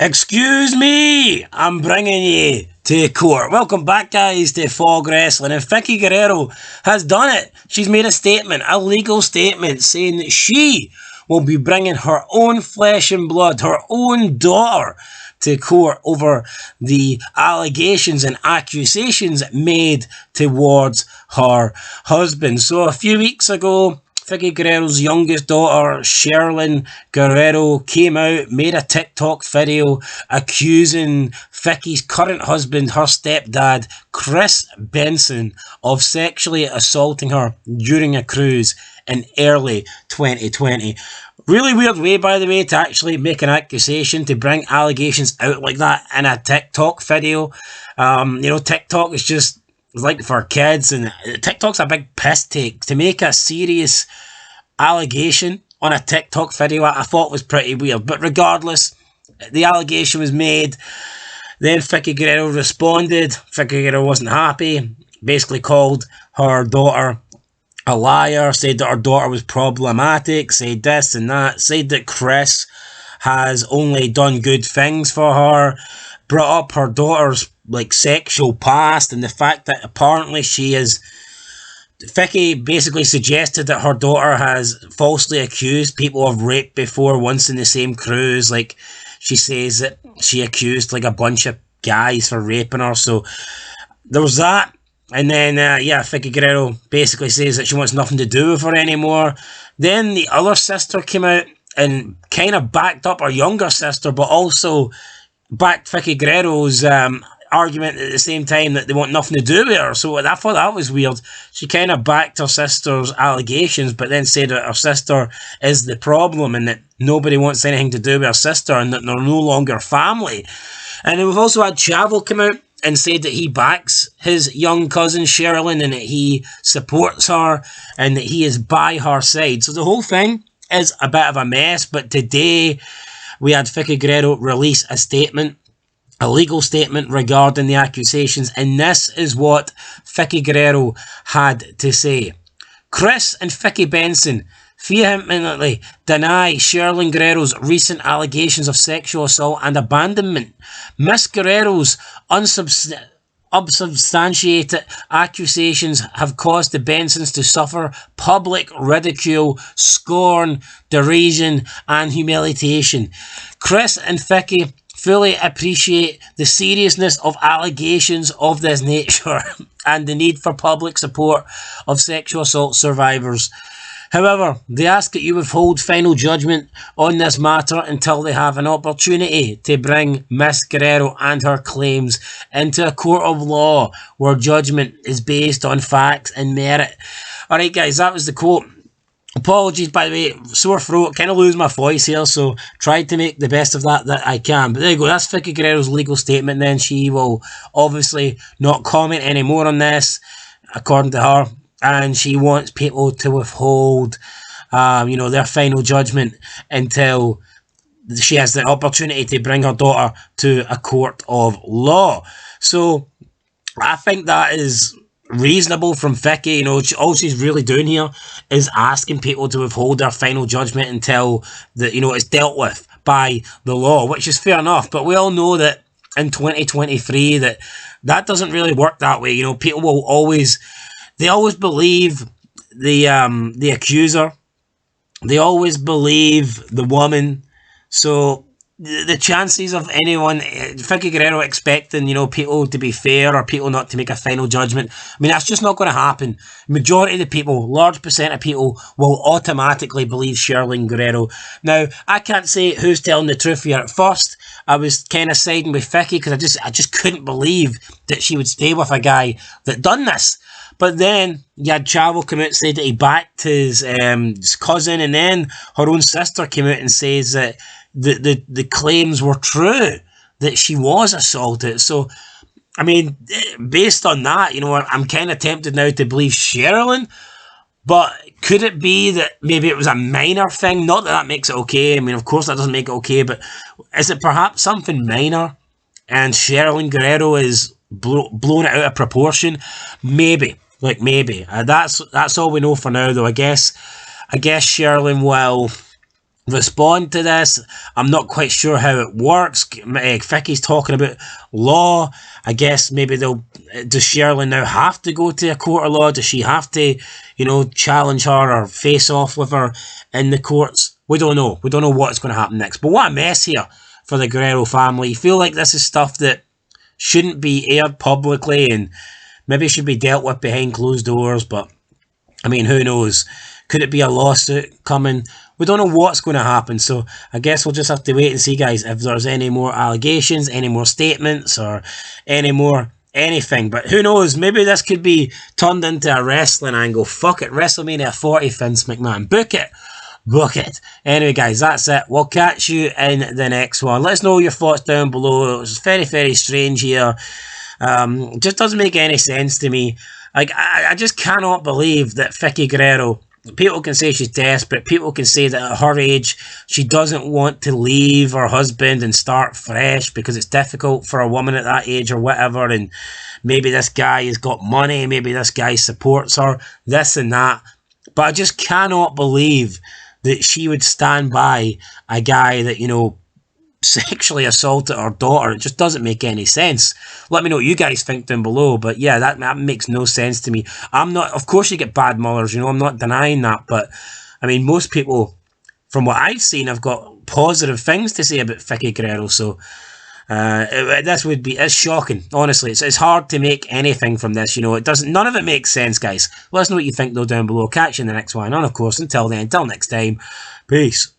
Excuse me, I'm bringing you to court. Welcome back, guys, to Fog Wrestling. And Vickie Guerrero has done it. She's made a statement, a legal statement, saying that she will be bringing her own flesh and blood, her own daughter, to court over the allegations and accusations made towards her husband. So a few weeks ago, Vickie Guerrero's youngest daughter, Sherilyn Guerrero, came out, made a TikTok video accusing Vickie's current husband, her stepdad, Chris Benson, of sexually assaulting her during a cruise in early 2020. Really weird way, by the way, to actually make an accusation, to bring allegations out like that in a TikTok video. TikTok is just like for kids, and TikTok's a big piss take. To make a serious allegation on a TikTok video, I thought was pretty weird. But regardless, the allegation was made. Then Vickie Guerrero responded. Vickie Guerrero wasn't happy, basically called her daughter a liar, said that her daughter was problematic, said this and that, said that Chris has only done good things for her, brought up her daughter's sexual past and the fact that apparently Vickie basically suggested that her daughter has falsely accused people of rape before, once in the same cruise. She says that she accused a bunch of guys for raping her. So there was that. And then, Vickie Guerrero basically says that she wants nothing to do with her anymore. Then the other sister came out and kind of backed up her younger sister, but also backed Vickie Guerrero's argument at the same time that they want nothing to do with her. So I thought that was weird. She kind of backed her sister's allegations, but then said that her sister is the problem and that nobody wants anything to do with her sister and that they're no longer family. And then we've also had Chavo come out and said that he backs his young cousin Sherilyn and that he supports her and that he is by her side. So the whole thing is a bit of a mess, but today we had Vickie Guerrero release a statement, a legal statement regarding the accusations, and this is what Vickie Guerrero had to say. Chris and Vickie Benson vehemently deny Sherilyn Guerrero's recent allegations of sexual assault and abandonment. Miss Guerrero's unsubstantiated accusations have caused the Bensons to suffer public ridicule, scorn, derision, and humiliation. Chris and Vickie fully appreciate the seriousness of allegations of this nature and the need for public support of sexual assault survivors. However, they ask that you withhold final judgment on this matter until they have an opportunity to bring Miss Guerrero and her claims into a court of law where judgment is based on facts and merit. Alright guys, that was the quote. Apologies, by the way, sore throat, kind of lose my voice here, so tried to make the best of that I can. But there you go, that's Vickie Guerrero's legal statement then. She will obviously not comment anymore on this, according to her. And she wants people to withhold, their final judgment until she has the opportunity to bring her daughter to a court of law. So I think that is reasonable from Vickie. All she's really doing here is asking people to withhold their final judgment until it's dealt with by the law, which is fair enough. But we all know that in 2023 that doesn't really work that way. People will always. They always believe the accuser. They always believe the woman. So the chances of anyone, Vickie Guerrero expecting, people to be fair or people not to make a final judgment, that's just not going to happen. Majority of the people, large percent of people, will automatically believe Sherilyn Guerrero. Now, I can't say who's telling the truth here. At first, I was kind of siding with Vickie because I just couldn't believe that she would stay with a guy that done this. But then you had Chavo come out and say that he backed his cousin, and then her own sister came out and says that the claims were true, that she was assaulted. So, based on that, I'm kind of tempted now to believe Sherilyn. But could it be that maybe it was a minor thing? Not that makes it okay. Of course that doesn't make it okay. But is it perhaps something minor and Sherilyn Guerrero is blown it out of proportion? Maybe. Maybe. That's all we know for now, though. I guess Sherilyn will respond to this. I'm not quite sure how it works. Vickie's talking about law. I guess maybe does Shirley now have to go to a court of law? Does she have to, challenge her or face off with her in the courts? We don't know. We don't know what's going to happen next. But what a mess here for the Guerrero family. You feel like this is stuff that shouldn't be aired publicly and maybe should be dealt with behind closed doors. But, I mean, who knows? Could it be a lawsuit coming? We don't know what's going to happen, so I guess we'll just have to wait and see, guys, if there's any more allegations, any more statements, or any more anything. But who knows? Maybe this could be turned into a wrestling angle. Fuck it. WrestleMania 40, Vince McMahon. Book it. Book it. Anyway, guys, that's it. We'll catch you in the next one. Let us know your thoughts down below. It was very, very strange here. It just doesn't make any sense to me. Like, I just cannot believe that Vickie Guerrero... People can say she's desperate. People can say that at her age, she doesn't want to leave her husband and start fresh because it's difficult for a woman at that age or whatever. And maybe this guy has got money. Maybe this guy supports her. This and that. But I just cannot believe that she would stand by a guy that, sexually assaulted her daughter. It just doesn't make any sense. Let me know what you guys think down below. But yeah, that makes no sense to me. I'm not, of course you get bad mothers, I'm not denying that. But I mean, most people, from what I've seen, have got positive things to say about Vickie Guerrero. So it's shocking. Honestly, it's hard to make anything from this. None of it makes sense, guys. Let us know what you think though down below. Catch you in the next one. And of course, until then, until next time, peace.